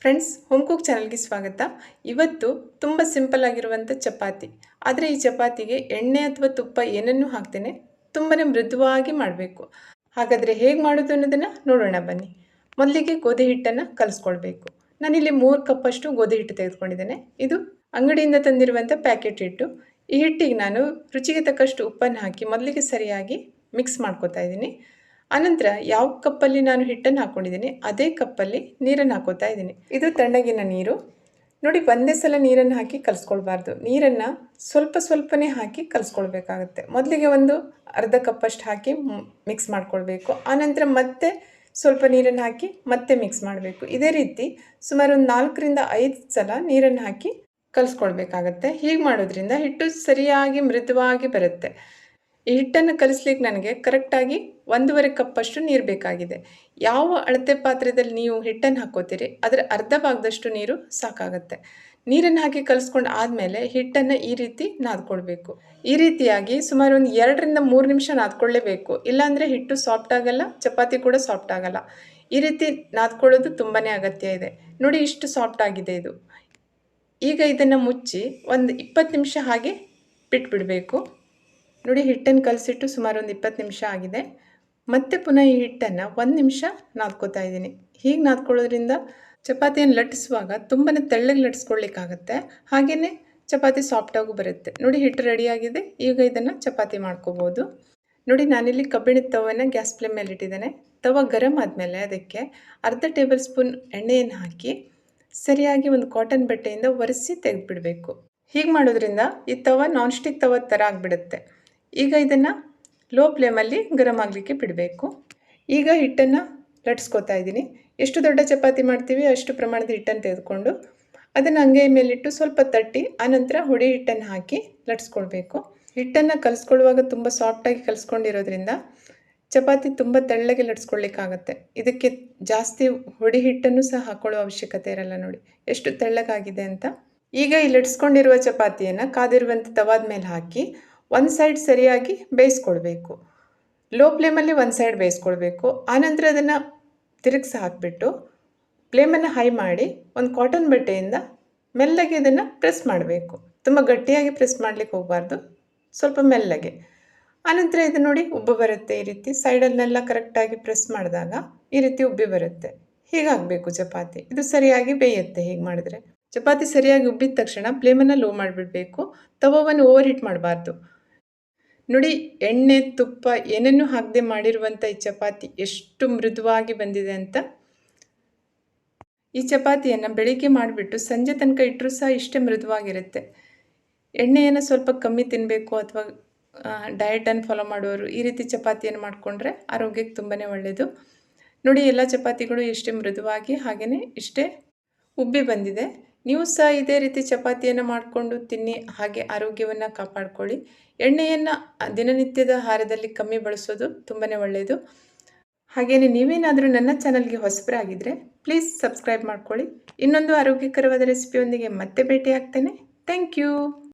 Friends, home cook ಚಾನಲ್ಗೆ ಸ್ವಾಗತ. ಇವತ್ತು ತುಂಬ ಸಿಂಪಲ್ ಆಗಿರುವಂಥ ಚಪಾತಿ. ಆದರೆ ಈ ಚಪಾತಿಗೆ ಎಣ್ಣೆ ಅಥವಾ ತುಪ್ಪ ಏನನ್ನೂ ಹಾಕ್ತೇನೆ ತುಂಬಾ ಮೃದುವಾಗಿ ಮಾಡಬೇಕು. ಹಾಗಾದರೆ ಹೇಗೆ ಮಾಡೋದು ಅನ್ನೋದನ್ನು ನೋಡೋಣ ಬನ್ನಿ. ಮೊದಲಿಗೆ ಗೋಧಿ ಹಿಟ್ಟನ್ನು ಕಲಿಸ್ಕೊಳ್ಬೇಕು. ನಾನಿಲ್ಲಿ 3 ಕಪ್ಪಷ್ಟು ಗೋಧಿ ಹಿಟ್ಟು ತೆಗೆದುಕೊಂಡಿದ್ದೇನೆ. ಇದು ಅಂಗಡಿಯಿಂದ ತಂದಿರುವಂಥ ಪ್ಯಾಕೆಟ್ ಹಿಟ್ಟು. ಈ ಹಿಟ್ಟಿಗೆ ನಾನು ರುಚಿಗೆ ತಕ್ಕಷ್ಟು ಉಪ್ಪನ್ನು ಹಾಕಿ ಮೊದಲಿಗೆ ಸರಿಯಾಗಿ ಮಿಕ್ಸ್ ಮಾಡ್ಕೊತಾ ಇದ್ದೀನಿ. ಆನಂತರ ಯಾವ ಕಪ್ಪಲ್ಲಿ ನಾನು ಹಿಟ್ಟನ್ನು ಹಾಕ್ಕೊಂಡಿದ್ದೀನಿ ಅದೇ ಕಪ್ಪಲ್ಲಿ ನೀರನ್ನು ಹಾಕೋತಾ ಇದ್ದೀನಿ. ಇದು ತಣ್ಣಗಿನ ನೀರು. ನೋಡಿ, ಒಂದೇ ಸಲ ನೀರನ್ನು ಹಾಕಿ ಕಲಿಸ್ಕೊಳ್ಬಾರ್ದು. ನೀರನ್ನು ಸ್ವಲ್ಪನೇ ಹಾಕಿ ಕಲಿಸ್ಕೊಳ್ಬೇಕಾಗತ್ತೆ. ಮೊದಲಿಗೆ ಒಂದು ಅರ್ಧ ಕಪ್ಪಷ್ಟು ಹಾಕಿ ಮಿಕ್ಸ್ ಮಾಡ್ಕೊಳ್ಬೇಕು. ಆನಂತರ ಮತ್ತೆ ಸ್ವಲ್ಪ ನೀರನ್ನು ಹಾಕಿ ಮತ್ತೆ ಮಿಕ್ಸ್ ಮಾಡಬೇಕು. ಇದೇ ರೀತಿ ಸುಮಾರು ಒಂದು 4ರಿಂದ 5 ಸಲ ನೀರನ್ನು ಹಾಕಿ ಕಲಿಸ್ಕೊಳ್ಬೇಕಾಗತ್ತೆ. ಹೀಗೆ ಮಾಡೋದ್ರಿಂದ ಹಿಟ್ಟು ಸರಿಯಾಗಿ ಮೃದುವಾಗಿ ಬರುತ್ತೆ. ಈ ಹಿಟ್ಟನ್ನು ಕಲಿಸ್ಲಿಕ್ಕೆ ನನಗೆ ಕರೆಕ್ಟಾಗಿ 1.5 ಕಪ್ಪಷ್ಟು ನೀರು ಬೇಕಾಗಿದೆ. ಯಾವ ಅಳತೆ ಪಾತ್ರೆಯಲ್ಲಿ ನೀವು ಹಿಟ್ಟನ್ನು ಹಾಕೋತೀರಿ ಅದರ ಅರ್ಧ ಭಾಗದಷ್ಟು ನೀರು ಸಾಕಾಗತ್ತೆ. ನೀರನ್ನು ಹಾಕಿ ಕಲಿಸ್ಕೊಂಡು ಆದಮೇಲೆ ಹಿಟ್ಟನ್ನು ಈ ರೀತಿ ನಾದ್ಕೊಳ್ಬೇಕು. ಈ ರೀತಿಯಾಗಿ ಸುಮಾರು ಒಂದು 2ರಿಂದ 3 ನಿಮಿಷ ನಾದ್ಕೊಳ್ಳೇಬೇಕು. ಇಲ್ಲಾಂದರೆ ಹಿಟ್ಟು ಸಾಫ್ಟ್ ಆಗಲ್ಲ, ಚಪಾತಿ ಕೂಡ ಸಾಫ್ಟ್ ಆಗಲ್ಲ. ಈ ರೀತಿ ನಾದ್ಕೊಳ್ಳೋದು ತುಂಬಾ ಅಗತ್ಯ ಇದೆ. ನೋಡಿ, ಇಷ್ಟು ಸಾಫ್ಟ್ ಆಗಿದೆ ಇದು. ಈಗ ಇದನ್ನು ಮುಚ್ಚಿ ಒಂದು 20 ನಿಮಿಷ ಹಾಗೆ ಬಿಟ್ಬಿಡಬೇಕು. ನೋಡಿ, ಹಿಟ್ಟನ್ನು ಕಲಸಿಟ್ಟು ಸುಮಾರು ಒಂದು 20 ನಿಮಿಷ ಆಗಿದೆ. ಮತ್ತೆ ಪುನಃ ಈ ಹಿಟ್ಟನ್ನು 1 ನಿಮಿಷ ನಾದ್ಕೋತಾ ಇದ್ದೀನಿ. ಹೀಗೆ ನಾದ್ಕೊಳ್ಳೋದ್ರಿಂದ ಚಪಾತಿಯನ್ನು ಲಟ್ಟಿಸುವಾಗ ತುಂಬಾ ತೆಳ್ಳಗೆ ಲಟ್ಟಿಸ್ಕೊಳ್ಳಿಕ್ಕಾಗತ್ತೆ. ಹಾಗೆಯೇ ಚಪಾತಿ ಸಾಫ್ಟಾಗೂ ಬರುತ್ತೆ. ನೋಡಿ, ಹಿಟ್ಟು ರೆಡಿಯಾಗಿದೆ. ಈಗ ಇದನ್ನು ಚಪಾತಿ ಮಾಡ್ಕೋಬೋದು. ನೋಡಿ, ನಾನಿಲ್ಲಿ ಕಬ್ಬಿಣದ ತವವನ್ನು ಗ್ಯಾಸ್ ಫ್ಲೇಮ್ ಮೇಲೆ ಇಟ್ಟಿದ್ದೇನೆ. ತವ ಗರಂ ಆದಮೇಲೆ ಅದಕ್ಕೆ ಅರ್ಧ ಟೇಬಲ್ ಸ್ಪೂನ್ ಎಣ್ಣೆಯನ್ನು ಹಾಕಿ ಸರಿಯಾಗಿ ಒಂದು ಕಾಟನ್ ಬಟ್ಟೆಯಿಂದ ಒರೆಸಿ ತೆಗೆದುಬಿಡಬೇಕು. ಹೀಗೆ ಮಾಡೋದ್ರಿಂದ ಈ ತವ ನಾನ್ ಸ್ಟಿಕ್ ತವ ಥರ ಆಗಿಬಿಡುತ್ತೆ. ಈಗ ಇದನ್ನು ಲೋ ಫ್ಲೇಮಲ್ಲಿ ಗರಂ ಆಗಲಿಕ್ಕೆ ಬಿಡಬೇಕು. ಈಗ ಹಿಟ್ಟನ್ನು ಲಟ್ಟಿಸ್ಕೊತಾ ಇದ್ದೀನಿ. ಎಷ್ಟು ದೊಡ್ಡ ಚಪಾತಿ ಮಾಡ್ತೀವಿ ಅಷ್ಟು ಪ್ರಮಾಣದ ಹಿಟ್ಟನ್ನು ತೆಗೆದುಕೊಂಡು ಅದನ್ನು ಅಂಗೈ ಮೇಲಿಟ್ಟು ಸ್ವಲ್ಪ ತಟ್ಟಿ ಆನಂತರ ಹುಡಿ ಹಿಟ್ಟನ್ನು ಹಾಕಿ ಲಟ್ಟಿಸ್ಕೊಳ್ಬೇಕು. ಹಿಟ್ಟನ್ನು ಕಲಿಸ್ಕೊಳ್ಳುವಾಗ ತುಂಬ ಸಾಫ್ಟಾಗಿ ಕಲಿಸ್ಕೊಂಡಿರೋದ್ರಿಂದ ಚಪಾತಿ ತುಂಬ ತೆಳ್ಳಗೆ ಲಟ್ಟಿಸ್ಕೊಳ್ಳಿಕ್ಕಾಗತ್ತೆ. ಇದಕ್ಕೆ ಜಾಸ್ತಿ ಹುಡಿ ಹಿಟ್ಟನ್ನು ಸಹ ಹಾಕೊಳ್ಳೋ ಅವಶ್ಯಕತೆ ಇರಲ್ಲ. ನೋಡಿ ಎಷ್ಟು ತೆಳ್ಳಗಾಗಿದೆ ಅಂತ. ಈಗ ಈ ಲಟ್ಟಿಸ್ಕೊಂಡಿರುವ ಚಪಾತಿಯನ್ನು ಕಾದಿರುವಂಥ ತವಾದ ಮೇಲೆ ಹಾಕಿ ಒಂದು ಸೈಡ್ ಸರಿಯಾಗಿ ಬೇಯಿಸ್ಕೊಳ್ಬೇಕು. ಲೋ ಫ್ಲೇಮಲ್ಲಿ ಒಂದು ಸೈಡ್ ಬೇಯಿಸ್ಕೊಳ್ಬೇಕು. ಆನಂತರ ಅದನ್ನು ತಿರುಗಿಸಿ ಹಾಕಿಬಿಟ್ಟು ಫ್ಲೇಮನ್ನು ಹೈ ಮಾಡಿ ಒಂದು ಕಾಟನ್ ಬಟ್ಟೆಯಿಂದ ಮೆಲ್ಲಗೆ ಇದನ್ನು ಪ್ರೆಸ್ ಮಾಡಬೇಕು. ತುಂಬ ಗಟ್ಟಿಯಾಗಿ ಪ್ರೆಸ್ ಮಾಡಲಿಕ್ಕೆ ಹೋಗಬಾರ್ದು, ಸ್ವಲ್ಪ ಮೆಲ್ಲಗೆ. ಆನಂತರ ಇದು ನೋಡಿ ಉಬ್ಬು ಬರುತ್ತೆ. ಈ ರೀತಿ ಸೈಡಲ್ಲೆಲ್ಲ ಕರೆಕ್ಟಾಗಿ ಪ್ರೆಸ್ ಮಾಡಿದಾಗ ಈ ರೀತಿ ಉಬ್ಬಿ ಬರುತ್ತೆ. ಹೀಗಾಗಬೇಕು ಚಪಾತಿ. ಇದು ಸರಿಯಾಗಿ ಬೇಯುತ್ತೆ. ಹೀಗೆ ಮಾಡಿದ್ರೆ ಚಪಾತಿ ಸರಿಯಾಗಿ ಉಬ್ಬಿದ ತಕ್ಷಣ ಫ್ಲೇಮನ್ನು ಲೋ ಮಾಡಿಬಿಡಬೇಕು. ತವವನ್ನು ಓವರ್ ಹೀಟ್ ಮಾಡಬಾರ್ದು. ನೋಡಿ, ಎಣ್ಣೆ ತುಪ್ಪ ಏನನ್ನೂ ಹಾಕದೆ ಮಾಡಿರುವಂಥ ಈ ಚಪಾತಿ ಎಷ್ಟು ಮೃದುವಾಗಿ ಬಂದಿದೆ ಅಂತ. ಈ ಚಪಾತಿಯನ್ನು ಬೆಳಿಗ್ಗೆ ಮಾಡಿಬಿಟ್ಟು ಸಂಜೆ ತನಕ ಇಟ್ಟರೂ ಸಹ ಇಷ್ಟೇ ಮೃದುವಾಗಿರುತ್ತೆ. ಎಣ್ಣೆಯನ್ನು ಸ್ವಲ್ಪ ಕಮ್ಮಿ ತಿನ್ನಬೇಕು ಅಥವಾ ಡಯಟನ್ನು ಫಾಲೋ ಮಾಡುವವರು ಈ ರೀತಿ ಚಪಾತಿಯನ್ನು ಮಾಡಿಕೊಂಡ್ರೆ ಆರೋಗ್ಯಕ್ಕೆ ತುಂಬಾ ಒಳ್ಳೆಯದು. ನೋಡಿ, ಎಲ್ಲ ಚಪಾತಿಗಳು ಎಷ್ಟೇ ಮೃದುವಾಗಿ ಹಾಗೆಯೇ ಇಷ್ಟೇ ಉಬ್ಬಿ ಬಂದಿದೆ. ನೀವು ಸಹ ಇದೇ ರೀತಿ ಚಪಾತಿಯನ್ನು ಮಾಡಿಕೊಂಡು ತಿನ್ನಿ, ಹಾಗೆ ಆರೋಗ್ಯವನ್ನು ಕಾಪಾಡಿಕೊಳ್ಳಿ. ಎಣ್ಣೆಯನ್ನು ದಿನನಿತ್ಯದ ಆಹಾರದಲ್ಲಿ ಕಮ್ಮಿ ಬಳಸೋದು ತುಂಬಾ ಒಳ್ಳೆಯದು. ಹಾಗೆಯೇ ನೀವೇನಾದರೂ ನನ್ನ ಚಾನಲ್ಗೆ ಹೊಸಬರಾಗಿದ್ದರೆ ಪ್ಲೀಸ್ ಸಬ್ಸ್ಕ್ರೈಬ್ ಮಾಡ್ಕೊಳ್ಳಿ. ಇನ್ನೊಂದು ಆರೋಗ್ಯಕರವಾದ ರೆಸಿಪಿಯೊಂದಿಗೆ ಮತ್ತೆ ಭೇಟಿ ಆಗ್ತೇನೆ. Thank you.